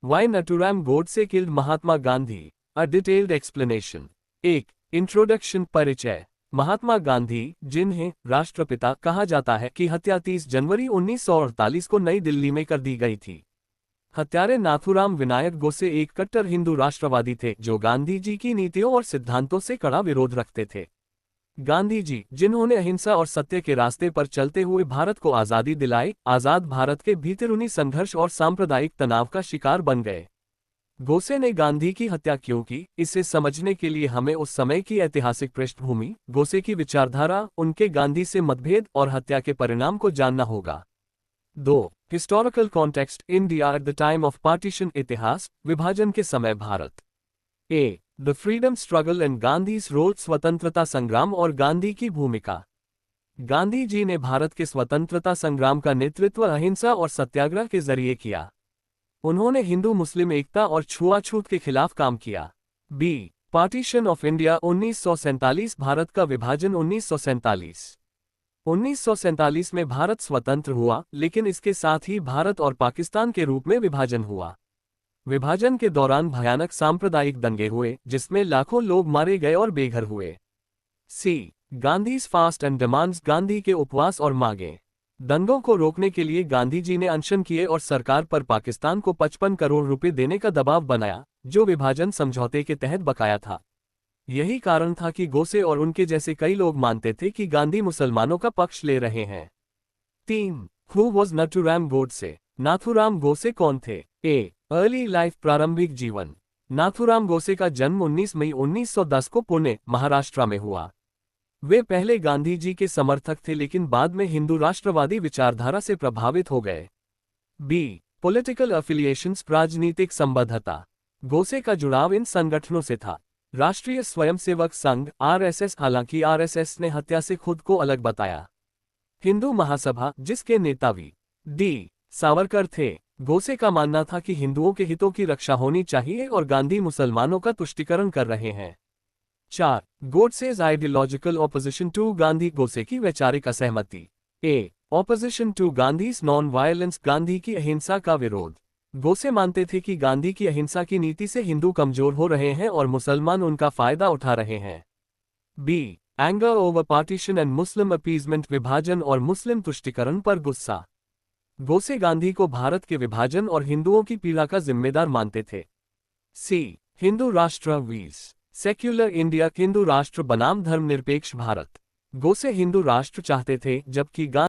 Why Nathuram Godse killed Mahatma Gandhi? A detailed explanation. 1. Introduction परिचय। महात्मा गांधी, जिन्हें राष्ट्रपिता कहा जाता है, की हत्या 30 जनवरी 1948 को नई दिल्ली में कर दी गई थी। हत्यारे नाथूराम विनायक गोसे एक कट्टर हिंदू राष्ट्रवादी थे जो गांधी जी की नीतियों और सिद्धांतों से कड़ा विरोध रखते थे। गांधी जी, जिन्होंने अहिंसा और सत्य के रास्ते पर चलते हुए भारत को आज़ादी दिलाई, आज़ाद भारत के भीतरूनी संघर्ष और सांप्रदायिक तनाव का शिकार बन गए। गोसे ने गांधी की हत्या क्यों की, इसे समझने के लिए हमें उस समय की ऐतिहासिक पृष्ठभूमि, गोसे की विचारधारा, उनके गांधी से मतभेद और हत्या के परिणाम को जानना होगा। 2. Historical context. India at the time of partition. इतिहास, विभाजन के समय भारत। A. The freedom struggle and Gandhi's role. स्वतंत्रता संग्राम और गांधी की भूमिका। गांधी जी ने भारत के स्वतंत्रता संग्राम का नेतृत्व अहिंसा और सत्याग्रह के जरिए किया। उन्होंने हिंदू मुस्लिम एकता और छुआछूत के खिलाफ काम किया। B. Partition of India 1947। Bharat का विभाजन 1947। 1947 में भारत स्वतंत्र हुआ, लेकिन इसके साथ ही भारत और पाकिस्तान के रूप में विभाजन हुआ। विभाजन के दौरान भयानक सांप्रदायिक दंगे हुए, जिसमें लाखों लोग मारे गए और बेघर हुए। C. Gandhi's fast and demands. Gandhi के उपवास और मांगे। दंगों को रोकने के लिए गांधी जी ने अनशन किए और सरकार पर पाकिस्तान को 55 करोड़ रुपए देने का दबाव बनाया, जो विभाजन समझौते के तहत बकाया था। यही कारण था कि गोसे और उनके जैसे कई लोग मानते थे कि गांधी मुसलमानों का पक्ष ले रहे हैं। 3. Who was Nathuram Godse? नाथूराम गोसे कौन थे? ए. Early life. प्रारंभिक जीवन। नाथूराम गोसे का जन्म 19 मई 1910 को पुणे, महाराष्ट्र में हुआ। वे पहले गांधी जी के समर्थक थे, लेकिन बाद में हिंदू राष्ट्रवादी विचारधारा से प्रभावित हो गए। बी. Political affiliations. राजनीतिक संबद्धता। गोसे का जुड़ाव इन संगठनों से था। राष्ट्रीय स्वयंसेवक संघ आरएसएस। हालांकि आरएसएस ने हत्या से खुद को अलग बताया। हिंदू महासभा, जिसके नेता वी. डी. सावरकर थे। गोसे का मानना था कि हिंदुओं के हितों की रक्षा होनी चाहिए और गांधी मुसलमानों का तुष्टीकरण कर रहे हैं। 4. Godse's ideological opposition to Gandhi. Godse की वैचारिक असहमति। A. Opposition to Gandhi's non violence. Gandhi की अहिंसा का विरोध। गोसे मानते थे कि गांधी की अहिंसा की नीति से हिंदू कमजोर हो रहे हैं और मुसलमान उनका फायदा उठा रहे हैं। B. Anger over partition and Muslim appeasement. विभाजन और मुस्लिम तुष्टीकरण पर गुस्सा। गोसे गांधी को भारत के विभाजन और हिंदुओं की पीड़ा का जिम्मेदार मानते थे। सी. हिंदू राष्ट्र वीज। Secular India. हिंदू राष्ट्र बनाम धर्मनिरपेक्ष भारत। गोसे हिंदू राष्ट्र चाहते थे, जबकि